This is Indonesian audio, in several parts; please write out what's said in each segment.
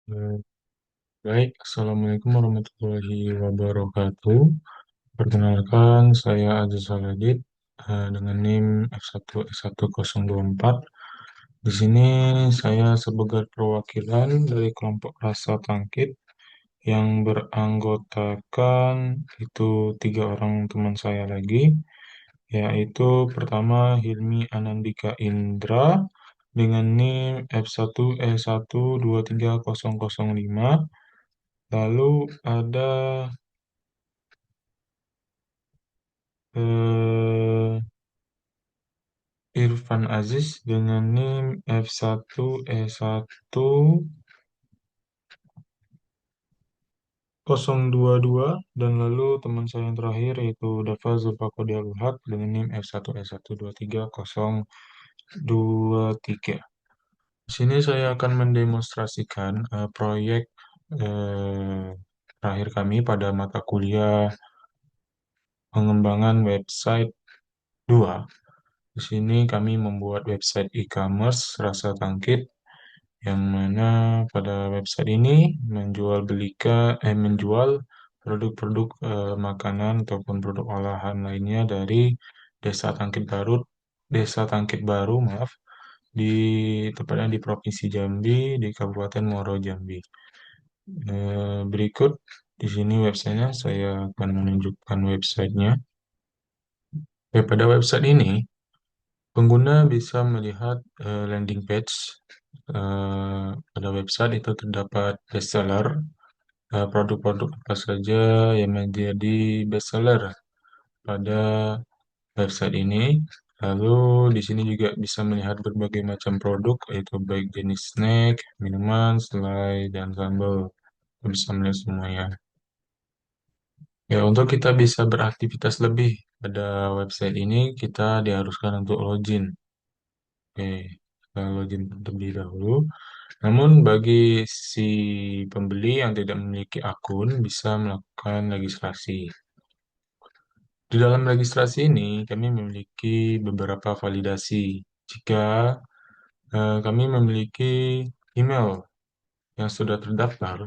Eh, Baik, Assalamualaikum warahmatullahi wabarakatuh. Perkenalkan, saya Aziz Saladin dengan NIM F1S1024. Di sini saya sebagai perwakilan dari kelompok Rasa Tangkit yang beranggotakan itu tiga orang teman saya lagi, yaitu pertama Hilmi Anandika Indra dengan NIM F1E1230005. Lalu ada eh, Irfan Aziz dengan NIM F1E1022 dan lalu teman saya yang terakhir yaitu Dafa Zulfaqodial Uhak dengan NIM F1E1230023. Di sini saya akan mendemonstrasikan proyek eh, terakhir kami pada mata kuliah pengembangan website 2. Di sini kami membuat website e-commerce Rasa Tangkit yang mana pada website ini menjual produk-produk makanan ataupun produk olahan lainnya dari Desa Tangkit Baru, maaf, di tepatnya di Provinsi Jambi, di Kabupaten Muaro Jambi. Berikut di sini websitenya, saya akan menunjukkan websitenya. Pada website ini pengguna bisa melihat landing page. Pada website itu terdapat bestseller, produk-produk apa saja yang menjadi bestseller pada website ini. Lalu di sini juga bisa melihat berbagai macam produk, yaitu baik jenis snack, minuman, selai, dan sambal. Kita bisa melihat semuanya. Ya, untuk kita bisa beraktivitas lebih pada website ini, kita diharuskan untuk login. Oke, kita login terlebih dahulu. Namun bagi si pembeli yang tidak memiliki akun bisa melakukan registrasi. Di dalam registrasi ini kami memiliki beberapa validasi. Jika kami memiliki email yang sudah terdaftar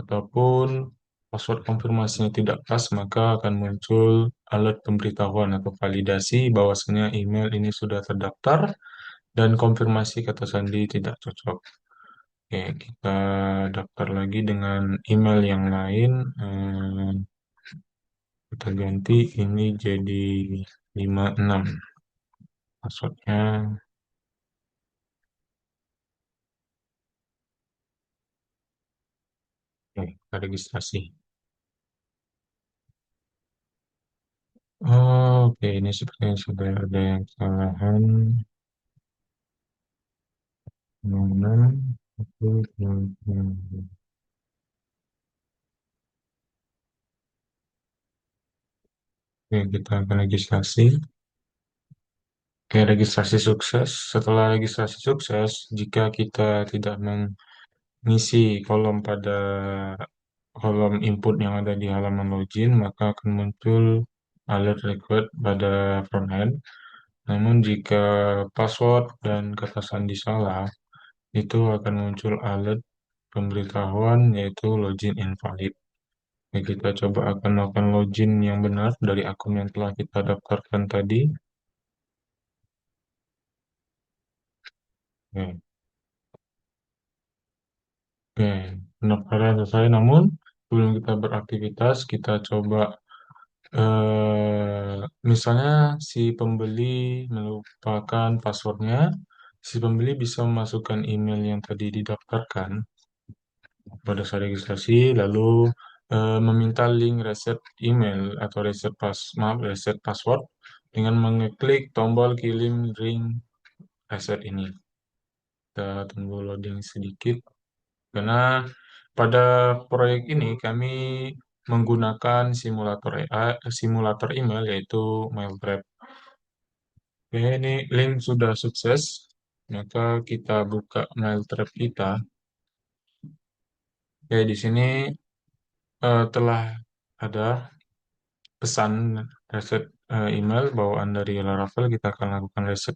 ataupun password konfirmasinya tidak pas, maka akan muncul alert pemberitahuan atau validasi bahwasanya email ini sudah terdaftar dan konfirmasi kata sandi tidak cocok. Oke, kita daftar lagi dengan email yang lain. Kita ganti ini jadi 56 passwordnya. Oke, kita registrasi. Oh, oke, ini sepertinya sudah ada yang kesalahan. Mana? Oke, kita akan registrasi. Oke, registrasi sukses. Setelah registrasi sukses, jika kita tidak mengisi kolom input yang ada di halaman login, maka akan muncul alert required pada frontend. Namun jika password dan kata sandi salah, itu akan muncul alert pemberitahuan yaitu login invalid. Oke, kita coba akan melakukan login yang benar dari akun yang telah kita daftarkan tadi. Oke, oke, pendaftaran selesai. Namun sebelum kita beraktivitas, kita coba misalnya si pembeli melupakan passwordnya, si pembeli bisa memasukkan email yang tadi didaftarkan pada saat registrasi, lalu meminta link reset email atau reset password dengan mengeklik tombol kirim link reset ini. Kita tunggu loading sedikit karena pada proyek ini kami menggunakan simulator email yaitu Mailtrap. Oke, ini link sudah sukses. Maka kita buka Mailtrap kita. Oke, di sini telah ada pesan reset email bawaan dari Laravel. Kita akan lakukan reset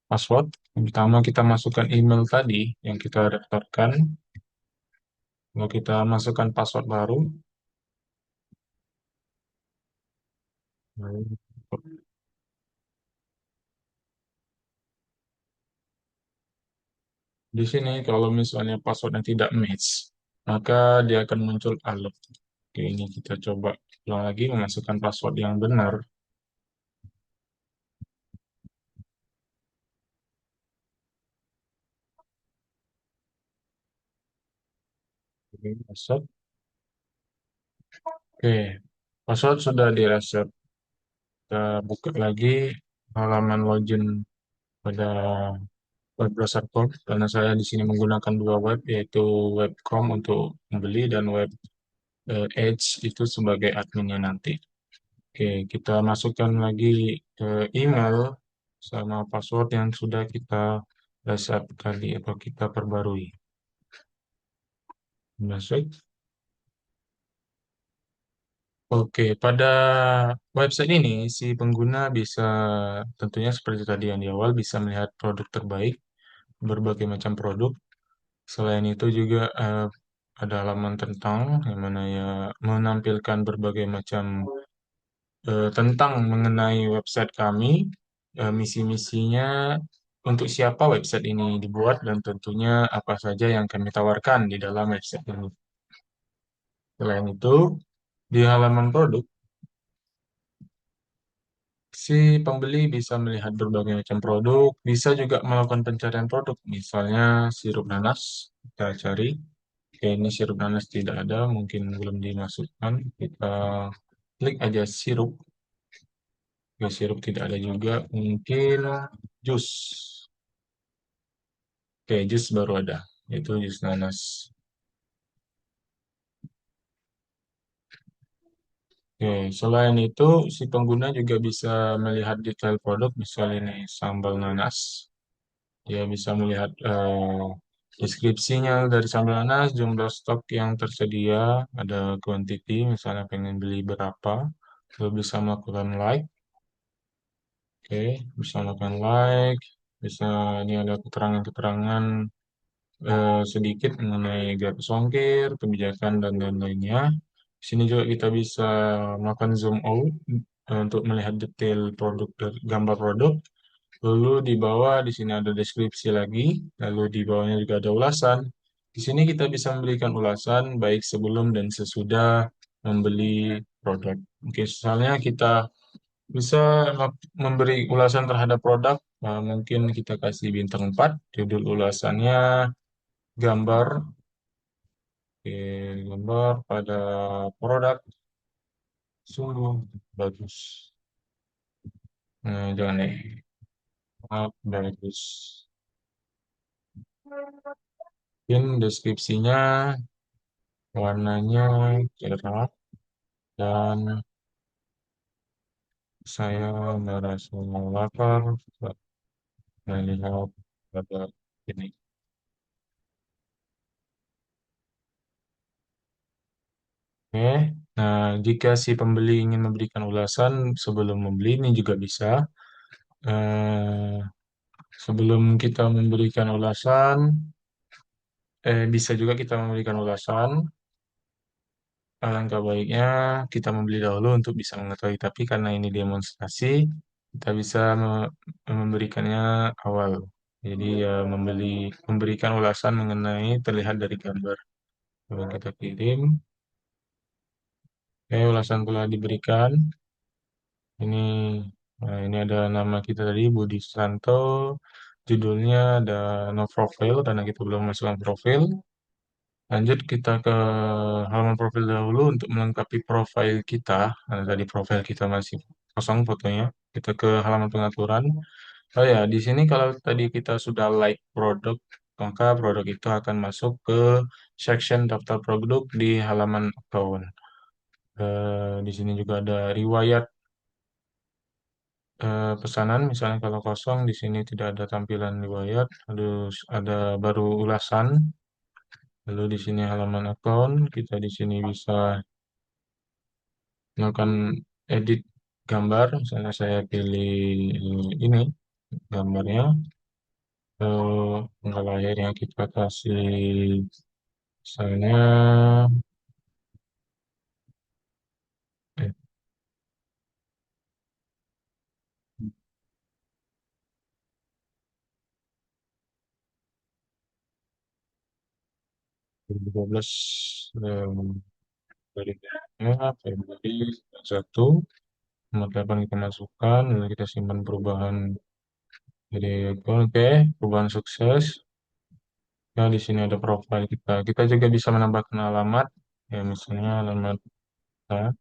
password. Yang pertama kita masukkan email tadi yang kita daftarkan, lalu kita masukkan password baru. Lalu di sini kalau misalnya passwordnya tidak match, maka dia akan muncul alert. Oke, ini kita coba ulang lagi memasukkan password yang benar. Oke, password. Oke, password sudah direset. Kita buka lagi halaman login pada web browser Chrome karena saya di sini menggunakan dua web yaitu web Chrome untuk membeli dan web Edge itu sebagai adminnya nanti. Oke, kita masukkan lagi email sama password yang sudah kita reset tadi atau kita perbarui. Masuk. Oke, pada website ini si pengguna bisa tentunya seperti tadi yang di awal bisa melihat produk terbaik, berbagai macam produk. Selain itu juga ada halaman tentang yang mana ya menampilkan berbagai macam tentang mengenai website kami, misi-misinya, untuk siapa website ini dibuat dan tentunya apa saja yang kami tawarkan di dalam website ini. Selain itu, di halaman produk si pembeli bisa melihat berbagai macam produk, bisa juga melakukan pencarian produk, misalnya sirup nanas, kita cari. Oke, ini sirup nanas tidak ada, mungkin belum dimasukkan. Kita klik aja sirup. Oke, sirup tidak ada juga, mungkin jus. Oke, jus baru ada, yaitu jus nanas. Oke, selain itu, si pengguna juga bisa melihat detail produk, misalnya ini sambal nanas. Dia bisa melihat deskripsinya dari sambal nanas, jumlah stok yang tersedia, ada quantity, misalnya pengen beli berapa, lalu bisa melakukan like, oke, bisa melakukan like, bisa ini ada keterangan-keterangan sedikit mengenai gratis ongkir, kebijakan dan lain-lainnya. Di sini juga kita bisa melakukan zoom out untuk melihat detail produk, gambar produk. Lalu di bawah di sini ada deskripsi lagi, lalu di bawahnya juga ada ulasan. Di sini kita bisa memberikan ulasan baik sebelum dan sesudah membeli produk. Oke, misalnya kita bisa memberi ulasan terhadap produk, mungkin kita kasih bintang 4, judul ulasannya gambar, oke, gambar pada produk sungguh bagus. Nah, jangan deh, sangat bagus. Mungkin deskripsinya warnanya cerah dan saya merasa lapar saat melihat pada ini. Oke, nah jika si pembeli ingin memberikan ulasan sebelum membeli ini juga bisa. Eh, Sebelum kita memberikan ulasan, bisa juga kita memberikan ulasan. Alangkah baiknya kita membeli dahulu untuk bisa mengetahui. Tapi karena ini demonstrasi, kita bisa memberikannya awal. Jadi ya memberikan ulasan mengenai terlihat dari gambar. Coba kita kirim. Oke, ulasan telah diberikan. Ini ini ada nama kita tadi Budi Susanto. Judulnya ada no profile karena kita belum masukkan profil. Lanjut kita ke halaman profil dahulu untuk melengkapi profil kita. Nah, tadi profil kita masih kosong fotonya. Kita ke halaman pengaturan. Oh ya, di sini kalau tadi kita sudah like produk, maka produk itu akan masuk ke section daftar produk di halaman account. Di sini juga ada riwayat pesanan, misalnya kalau kosong, di sini tidak ada tampilan riwayat, terus ada baru ulasan. Lalu di sini halaman account, kita di sini bisa melakukan edit gambar. Misalnya saya pilih ini gambarnya. tanggal lahirnya kita kasih misalnya 2012, dari Februari 1 8 kita masukkan, lalu kita simpan perubahan dari oke, perubahan sukses. Nah, di sini ada profil kita. Kita juga bisa menambahkan alamat, ya misalnya alamat kita.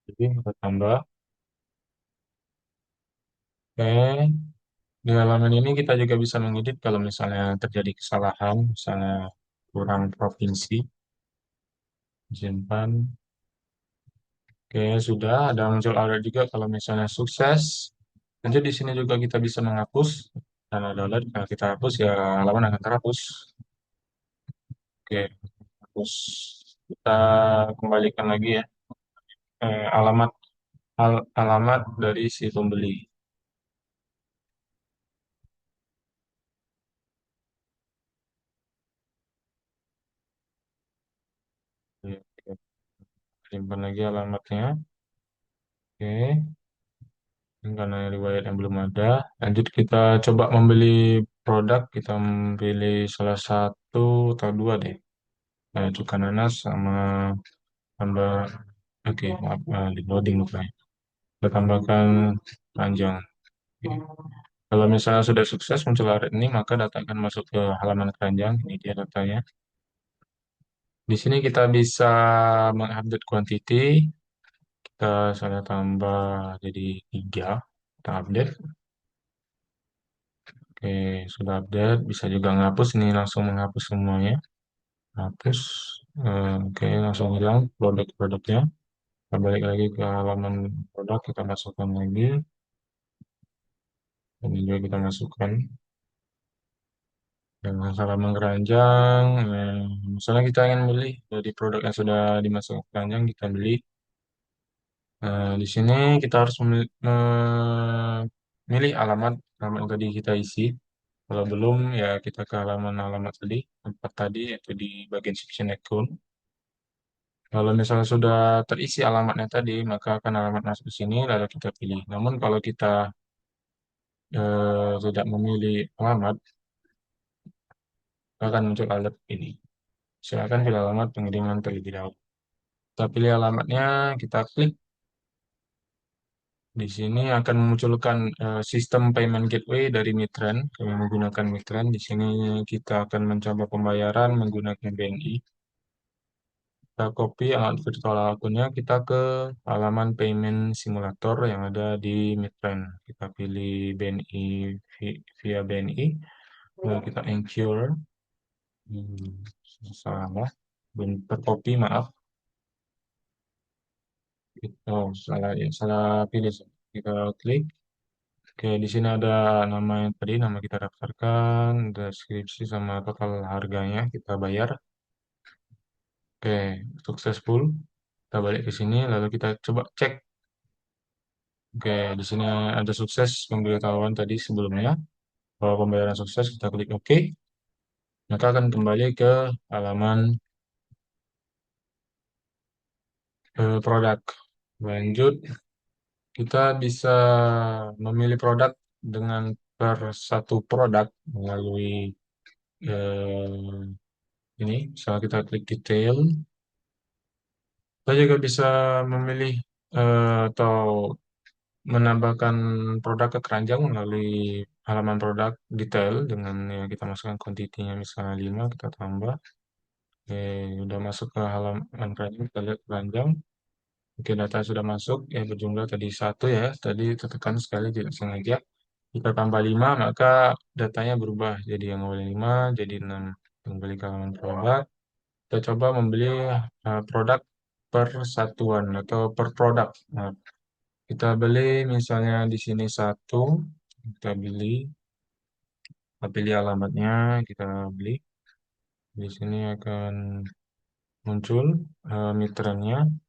Jadi kita tambah. Oke, di halaman ini kita juga bisa mengedit kalau misalnya terjadi kesalahan, misalnya kurang provinsi, simpan. Oke, sudah ada muncul alert juga kalau misalnya sukses. Lanjut di sini juga kita bisa menghapus dan ada alert. Kalau kita hapus ya halaman akan terhapus. Oke, terus kita kembalikan lagi ya alamat alamat dari si pembeli. Oke, oke. Simpan lagi alamatnya. Oke, ini karena riwayat yang belum ada. Lanjut kita coba membeli produk. Kita pilih salah satu atau dua deh. Cuka nanas sama tambah. Oke, maaf, di loading rupanya. Kita tambahkan panjang. Oke. Kalau misalnya sudah sukses muncul alert ini, maka data akan masuk ke halaman keranjang. Ini dia datanya. Di sini kita bisa mengupdate quantity. Kita saya tambah jadi 3. Kita update. Oke, sudah update. Bisa juga ngapus ini langsung menghapus semuanya. Hapus. Oke, langsung hilang produk-produknya. Kita balik lagi ke halaman produk. Kita masukkan lagi. Ini juga kita masukkan. Dengan halaman keranjang. Misalnya kita ingin beli dari produk yang sudah dimasukkan ke keranjang, kita beli. Di sini kita harus memilih alamat yang tadi kita isi. Kalau belum, ya kita ke halaman-alamat tadi, tempat tadi, yaitu di bagian section account. Kalau misalnya sudah terisi alamatnya tadi, maka akan alamat masuk ke sini, lalu kita pilih. Namun kalau kita tidak memilih alamat, akan muncul alert ini. Silakan pilih alamat pengiriman terlebih dahulu. Kita pilih alamatnya, kita klik. Di sini akan memunculkan sistem payment gateway dari Mitren. Kami menggunakan Mitren. Di sini kita akan mencoba pembayaran menggunakan BNI. Kita copy alamat virtual akunnya, kita ke halaman payment simulator yang ada di Mitren. Kita pilih BNI via BNI, lalu kita ensure. Salah, tercopy maaf. Oh, salah ya, salah pilih. Kita klik. Oke, di sini ada nama yang tadi, nama kita daftarkan, deskripsi sama total harganya kita bayar. Oke, successful. Kita balik ke sini, lalu kita coba cek. Oke, di sini ada sukses pemberitahuan tadi sebelumnya bahwa pembayaran sukses. Kita klik OK, maka akan kembali ke halaman produk. Lanjut, kita bisa memilih produk dengan per satu produk melalui eh, ini. Misalnya kita klik detail. Kita juga bisa memilih atau menambahkan produk ke keranjang melalui halaman produk detail dengan ya, kita masukkan kuantitinya misalnya 5 kita tambah. Oke, udah masuk ke halaman keranjang, kita lihat keranjang. Oke, data sudah masuk, ya berjumlah tadi 1 ya, tadi tekan sekali tidak sengaja. Kita tambah 5 maka datanya berubah jadi yang awalnya 5 jadi 6. Kembali ke halaman produk. Kita coba membeli produk per satuan atau per produk. Nah, kita beli misalnya di sini 1, kita beli, kita pilih alamatnya, kita beli. Di sini akan muncul meterannya.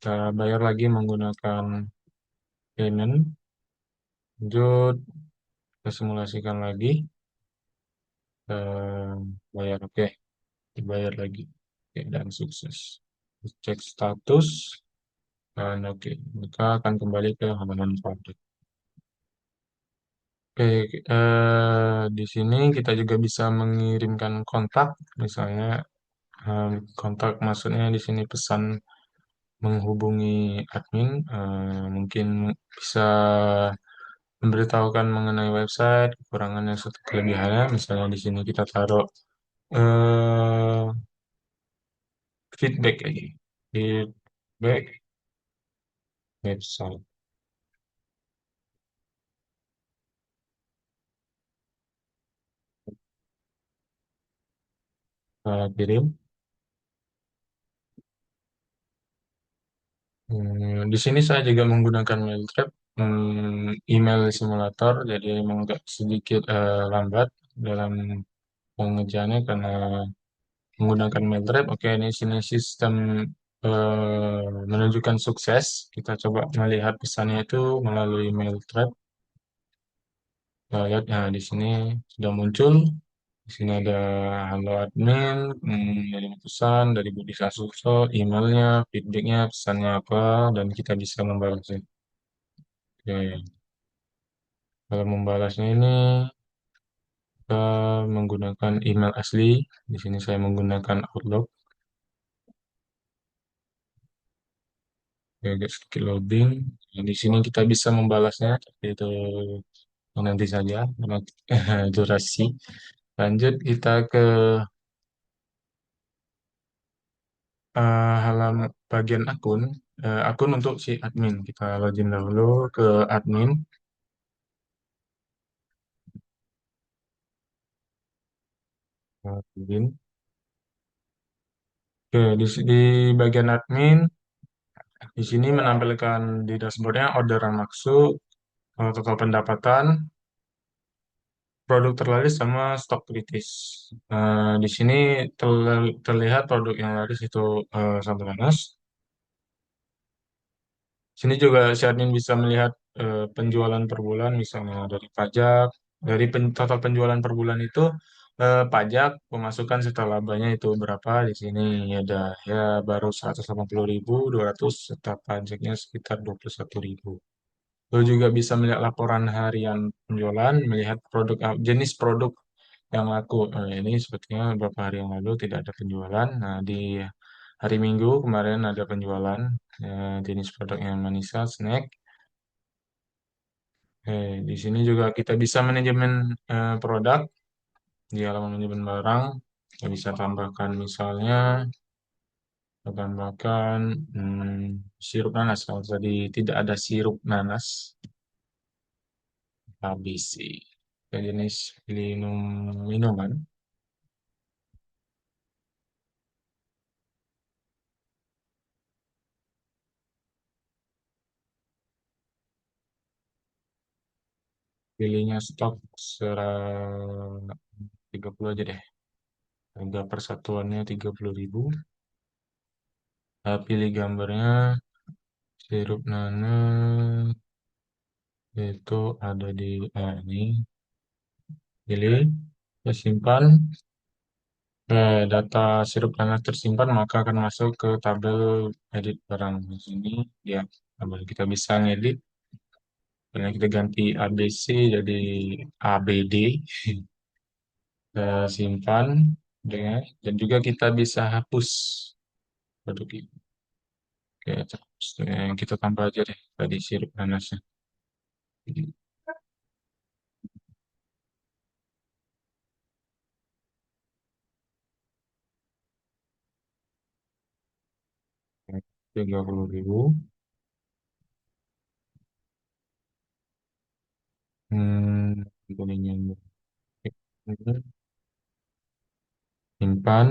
Kita bayar lagi menggunakan payment. Lanjut, kita simulasikan lagi. Eh, Bayar, oke. Dibayar lagi. Oke, dan sukses. Cek status. Dan oke, maka akan kembali ke halaman produk. Oke, di sini kita juga bisa mengirimkan kontak, misalnya eh, kontak maksudnya di sini pesan menghubungi admin, mungkin bisa memberitahukan mengenai website, kekurangannya serta kelebihannya. Misalnya di sini kita taruh eh, feedback lagi, feedback website. Kirim. Di sini saya juga menggunakan Mailtrap, email simulator, jadi memang agak sedikit lambat dalam pengerjaannya karena menggunakan Mailtrap. Oke, ini sini sistem menunjukkan sukses. Kita coba melihat pesannya itu melalui Mailtrap. Kita lihat, nah di sini sudah muncul. Di sini ada halo admin, dari pesan, dari Budi Sasuso, emailnya, feedbacknya, pesannya apa, dan kita bisa membalasnya. Oke. Kalau membalasnya ini kita menggunakan email asli. Di sini saya menggunakan Outlook. Oke, agak sedikit loading. Nah, di sini kita bisa membalasnya, tapi itu nanti saja karena durasi. Lanjut kita ke halaman bagian akun. Akun untuk si admin. Kita login dahulu ke admin. Login. Oke, di bagian admin, di sini menampilkan di dashboardnya orderan masuk, total pendapatan, produk terlaris sama stok kritis. Di sini terlihat produk yang laris itu sambal nanas. Sini juga si admin bisa melihat penjualan per bulan, misalnya dari pajak, dari total penjualan per bulan itu pajak, pemasukan serta labanya itu berapa. Di sini ada ya baru 180.000, 200 serta pajaknya sekitar 21.000. Lalu juga bisa melihat laporan harian penjualan, melihat jenis produk yang laku. Ini sepertinya beberapa hari yang lalu tidak ada penjualan. Nah, di hari Minggu kemarin ada penjualan jenis produknya Manisa Snack. Di sini juga kita bisa manajemen produk di halaman manajemen barang. Kita bisa tambahkan misalnya kita tambahkan sirup nanas. Kalau tadi tidak ada sirup nanas, ABC. Jenis minuman. Pilihnya stok 30 aja deh. Harga persatuannya 30.000. Pilih gambarnya sirup nanas itu ada di ini. Pilih, ya simpan. Data sirup nanas tersimpan maka akan masuk ke tabel edit barang di sini. Ya, tabel kita bisa ngedit. Karena kita ganti ABC jadi ABD. Kita simpan dengan dan juga kita bisa hapus produk ini. Oke, terus yang kita tambah aja deh tadi sirup nanasnya. Oke, 30.000. Kemudian simpan.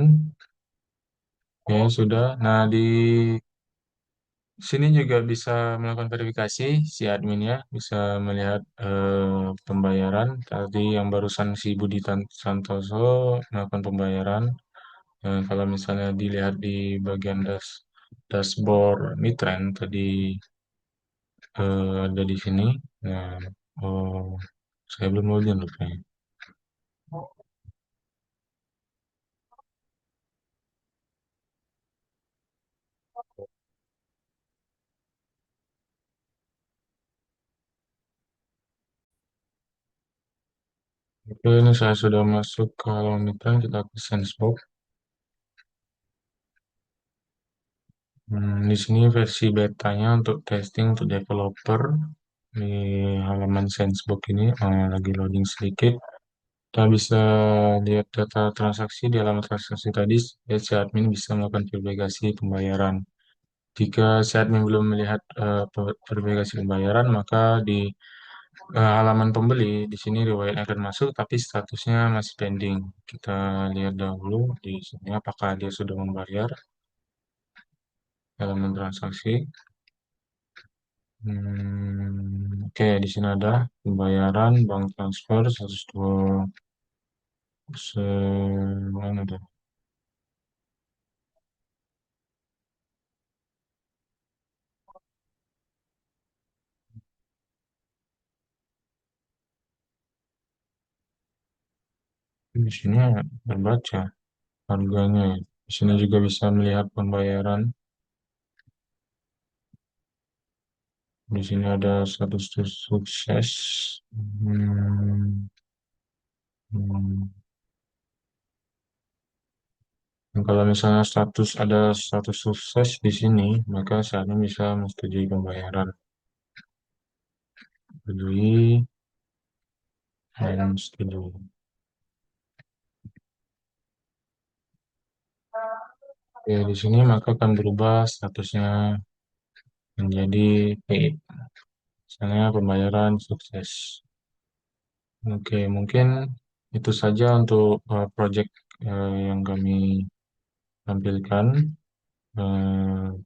Ya sudah. Nah, di sini juga bisa melakukan verifikasi si admin ya, bisa melihat pembayaran. Tadi yang barusan si Budi Santoso melakukan pembayaran. Kalau misalnya dilihat di bagian das. dashboard Mitrend tadi ada di sini. Nah, oh, saya belum login loh kayaknya. Oke, ini saya sudah masuk ke halaman Mitrend, kita ke Sensebox. Di sini versi betanya untuk testing untuk developer di halaman Sensebox ini lagi loading sedikit. Kita bisa lihat data transaksi di halaman transaksi tadi. Ya, si admin bisa melakukan verifikasi pembayaran. Jika si admin belum melihat verifikasi pembayaran, maka di halaman pembeli di sini riwayat akan masuk, tapi statusnya masih pending. Kita lihat dahulu di sini apakah dia sudah membayar halaman transaksi. Oke, di sini ada pembayaran bank transfer 102 mana tuh? Di sini terbaca harganya ya. Di sini juga bisa melihat pembayaran. Di sini ada status sukses. Hmm, hmm. Dan kalau misalnya ada status sukses di sini, maka saatnya bisa menyetujui pembayaran. Setujui dan setujui. Oke, di sini maka akan berubah statusnya menjadi paid. Misalnya pembayaran sukses. Oke, mungkin itu saja untuk project yang kami tampilkan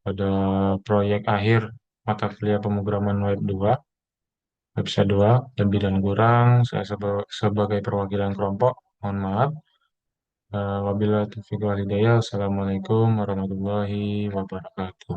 pada proyek akhir mata kuliah pemrograman web 2, website 2, lebih dan kurang saya sebagai perwakilan kelompok, mohon maaf. Wabillahi taufiq wal hidayah. Assalamualaikum warahmatullahi wabarakatuh.